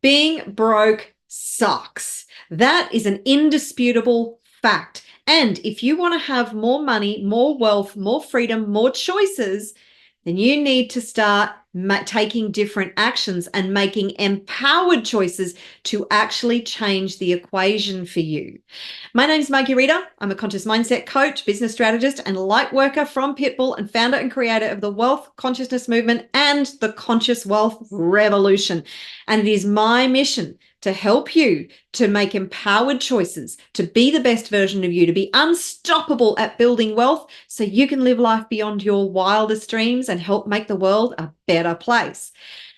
Being broke sucks. That is an indisputable fact. And if you want to have more money, more wealth, more freedom, more choices, then you need to start taking different actions and making empowered choices to actually change the equation for you. My name is Maggie Reeder. I'm a conscious mindset coach, business strategist, and light worker from Pitbull, and founder and creator of the Wealth Consciousness Movement and the Conscious Wealth Revolution. And it is my mission to help you to make empowered choices, to be the best version of you, to be unstoppable at building wealth so you can live life beyond your wildest dreams and help make the world a better place.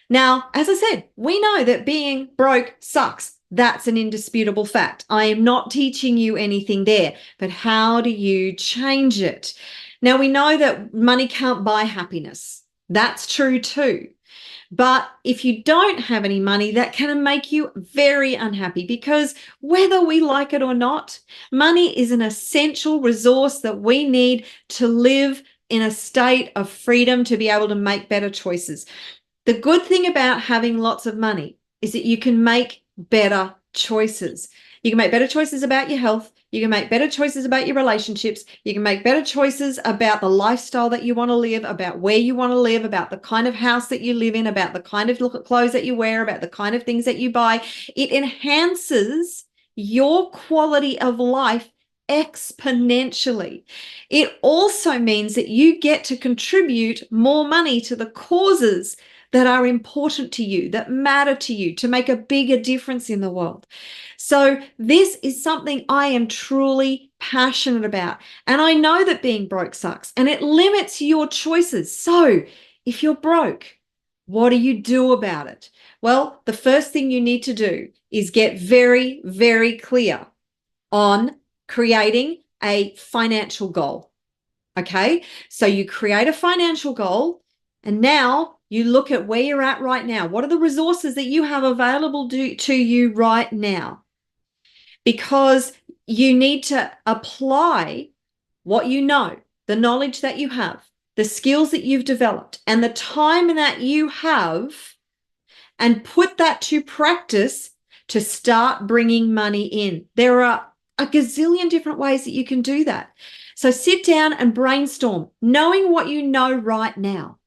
Now, as I said, we know that being broke sucks. That's an indisputable fact. I am not teaching you anything there, but how do you change it? Now, we know that money can't buy happiness. That's true too. But if you don't have any money, that can make you very unhappy, because whether we like it or not, money is an essential resource that we need to live in a state of freedom, to be able to make better choices. The good thing about having lots of money is that you can make better choices. You can make better choices about your health. You can make better choices about your relationships. You can make better choices about the lifestyle that you want to live, about where you want to live, about the kind of house that you live in, about the kind of clothes that you wear, about the kind of things that you buy. It enhances your quality of life exponentially. It also means that you get to contribute more money to the causes that are important to you, that matter to you, to make a bigger difference in the world. So this is something I am truly passionate about. And I know that being broke sucks and it limits your choices. So if you're broke, what do you do about it? Well, the first thing you need to do is get very, very clear on creating a financial goal. Okay, so you create a financial goal, and now you look at where you're at right now. What are the resources that you have available to you right now? Because you need to apply what you know, the knowledge that you have, the skills that you've developed, and the time that you have, and put that to practice to start bringing money in. There are a gazillion different ways that you can do that. So sit down and brainstorm, knowing what you know right now,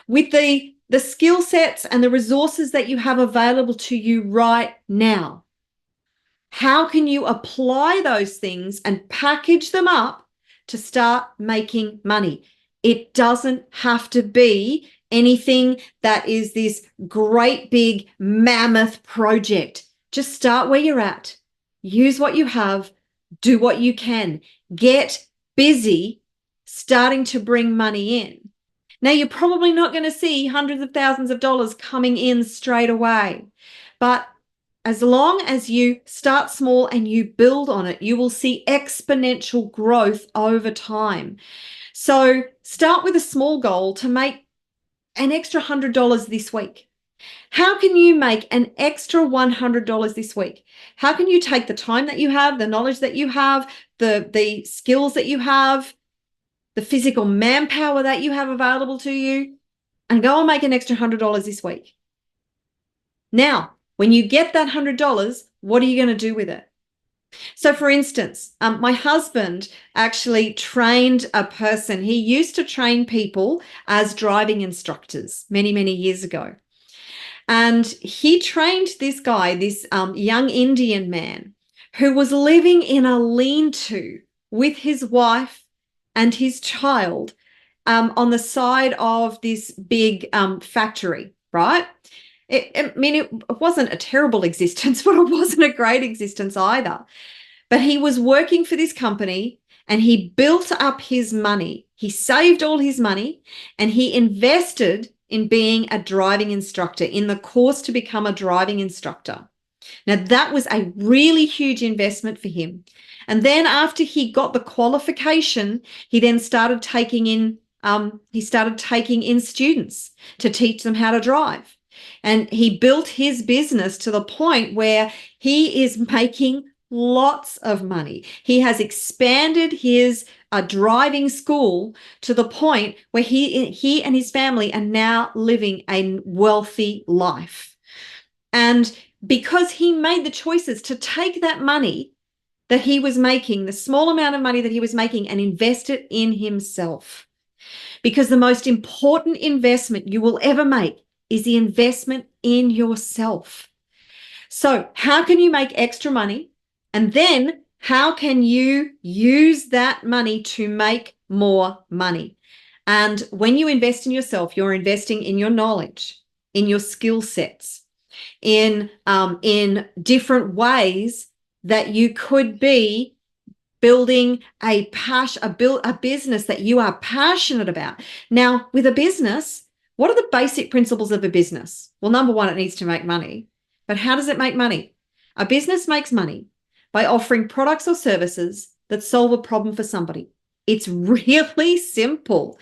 with the skill sets and the resources that you have available to you right now. How can you apply those things and package them up to start making money? It doesn't have to be anything that is this great big mammoth project. Just start where you're at. Use what you have. Do what you can. Get busy starting to bring money in. Now, you're probably not going to see hundreds of thousands of dollars coming in straight away, but as long as you start small and you build on it, you will see exponential growth over time. So start with a small goal to make an extra $100 this week. How can you make an extra $100 this week? How can you take the time that you have, the knowledge that you have, the skills that you have, the physical manpower that you have available to you, and go and make an extra $100 this week? Now, when you get that $100, what are you going to do with it? So for instance, my husband actually trained a person. He used to train people as driving instructors many, many years ago. And he trained this guy, this young Indian man, who was living in a lean-to with his wife and his child on the side of this big factory, right? It wasn't a terrible existence, but it wasn't a great existence either. But he was working for this company and he built up his money. He saved all his money and he invested in being a driving instructor, in the course to become a driving instructor. Now, that was a really huge investment for him. And then after he got the qualification, he then started taking in students to teach them how to drive. And he built his business to the point where he is making lots of money. He has expanded his driving school to the point where he and his family are now living a wealthy life. And because he made the choices to take that money that he was making, the small amount of money that he was making, and invest it in himself. Because the most important investment you will ever make is the investment in yourself. So, how can you make extra money? And then, how can you use that money to make more money? And when you invest in yourself, you're investing in your knowledge, in your skill sets, in different ways that you could be building a business that you are passionate about. Now, with a business, what are the basic principles of a business? Well, number one, it needs to make money. But how does it make money? A business makes money by offering products or services that solve a problem for somebody. It's really simple.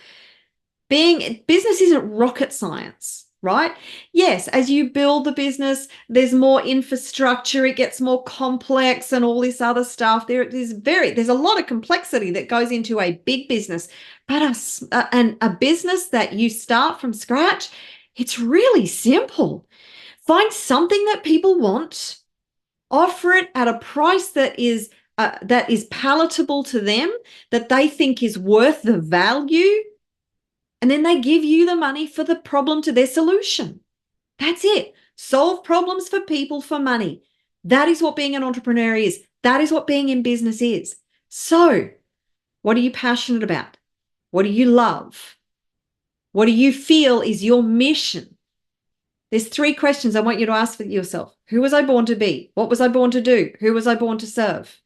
Business isn't rocket science, right? Yes, as you build the business, there's more infrastructure, it gets more complex and all this other stuff. There's a lot of complexity that goes into a big business, but a business that you start from scratch, it's really simple. Find something that people want, offer it at a price that is palatable to them, that they think is worth the value, and then they give you the money for the problem to their solution. That's it. Solve problems for people for money. That is what being an entrepreneur is. That is what being in business is. So, what are you passionate about? What do you love? What do you feel is your mission? There's 3 questions I want you to ask for yourself. Who was I born to be? What was I born to do? Who was I born to serve?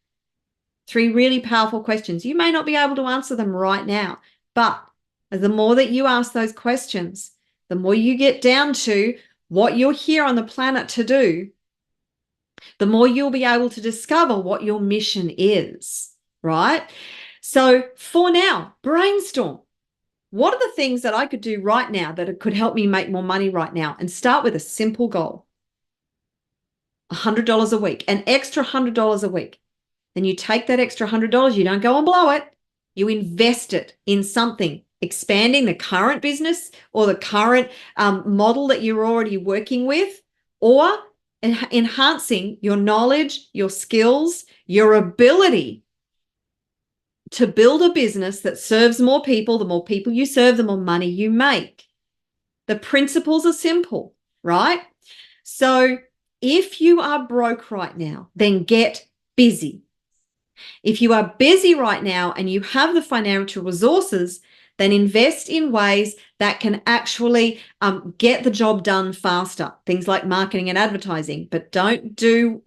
3 really powerful questions. You may not be able to answer them right now, but the more that you ask those questions, the more you get down to what you're here on the planet to do, the more you'll be able to discover what your mission is, right? So for now, brainstorm. What are the things that I could do right now that could help me make more money right now? And start with a simple goal. $100 a week, an extra $100 a week. Then you take that extra $100, you don't go and blow it. You invest it in something, expanding the current business or the current model that you're already working with, or enhancing your knowledge, your skills, your ability to build a business that serves more people. The more people you serve, the more money you make. The principles are simple, right? So if you are broke right now, then get busy. If you are busy right now and you have the financial resources, then invest in ways that can actually get the job done faster. Things like marketing and advertising, but don't do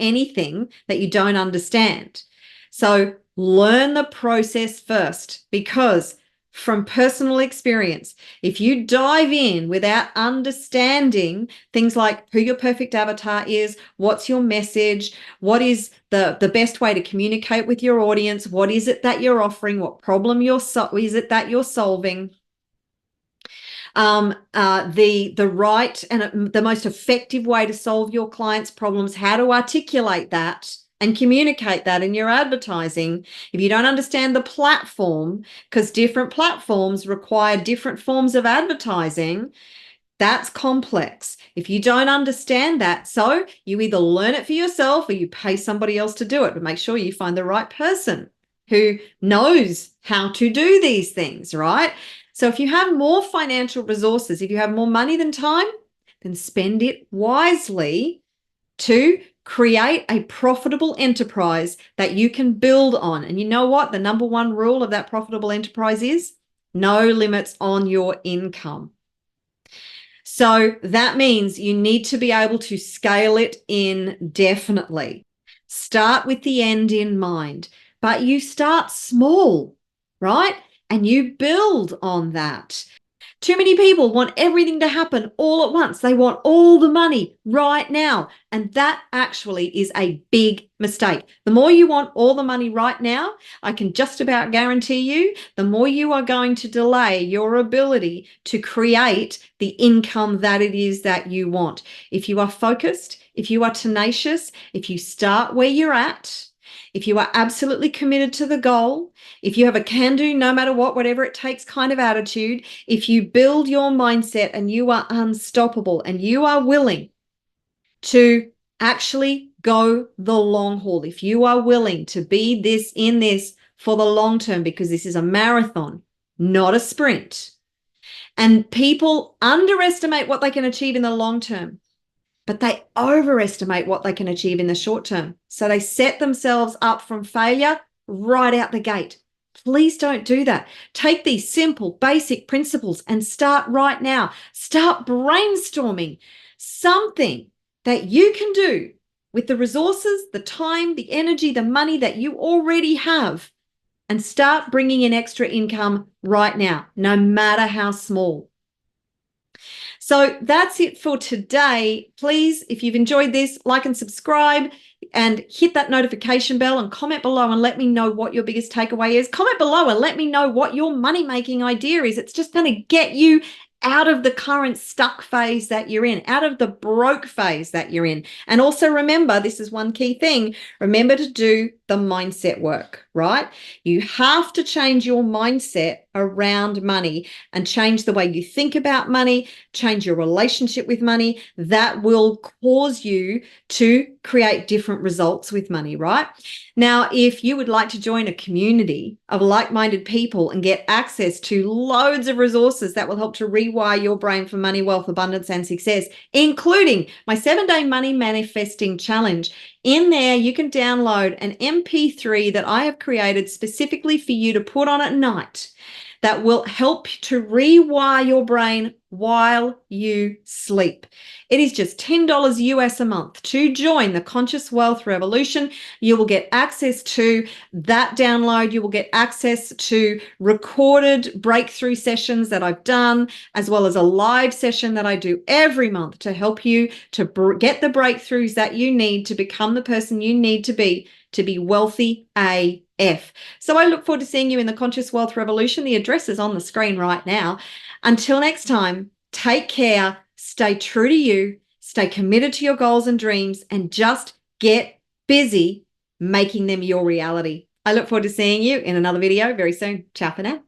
anything that you don't understand. So learn the process first, because from personal experience, if you dive in without understanding things like who your perfect avatar is, what's your message, what is the best way to communicate with your audience, what is it that you're offering, what problem is it that you're solving, the right and the most effective way to solve your clients' problems, how to articulate that and communicate that in your advertising. If you don't understand the platform, because different platforms require different forms of advertising, that's complex. If you don't understand that, so you either learn it for yourself or you pay somebody else to do it, but make sure you find the right person who knows how to do these things, right? So if you have more financial resources, if you have more money than time, then spend it wisely to create a profitable enterprise that you can build on. And you know what? The number one rule of that profitable enterprise is no limits on your income. So that means you need to be able to scale it indefinitely. Start with the end in mind, but you start small, right? And you build on that. Too many people want everything to happen all at once. They want all the money right now. And that actually is a big mistake. The more you want all the money right now, I can just about guarantee you, the more you are going to delay your ability to create the income that it is that you want. If you are focused, if you are tenacious, if you start where you're at, if you are absolutely committed to the goal, if you have a can-do, no matter what, whatever it takes kind of attitude, if you build your mindset and you are unstoppable and you are willing to actually go the long haul. If you are willing to be in this for the long term, because this is a marathon, not a sprint. And people underestimate what they can achieve in the long term, but they overestimate what they can achieve in the short term. So they set themselves up from failure right out the gate. Please don't do that. Take these simple, basic principles and start right now. Start brainstorming something that you can do with the resources, the time, the energy, the money that you already have, and start bringing in extra income right now, no matter how small. So that's it for today. Please, if you've enjoyed this, like and subscribe and hit that notification bell and comment below and let me know what your biggest takeaway is. Comment below and let me know what your money-making idea is. It's just going to get you out of the current stuck phase that you're in, out of the broke phase that you're in. And also remember, this is one key thing, remember to do the mindset work, right? You have to change your mindset around money and change the way you think about money, change your relationship with money. That will cause you to create different results with money, right? Now, if you would like to join a community of like-minded people and get access to loads of resources that will help to rewire your brain for money, wealth, abundance, and success, including my 7-day money manifesting challenge, in there you can download an MP3 that I have created specifically for you to put on at night that will help to rewire your brain while you sleep. It is just $10 US a month to join the Conscious Wealth Revolution. You will get access to that download. You will get access to recorded breakthrough sessions that I've done, as well as a live session that I do every month to help you to get the breakthroughs that you need to become the person you need to be wealthy AF. So I look forward to seeing you in the Conscious Wealth Revolution. The address is on the screen right now. Until next time, take care, stay true to you, stay committed to your goals and dreams, and just get busy making them your reality. I look forward to seeing you in another video very soon. Ciao for now.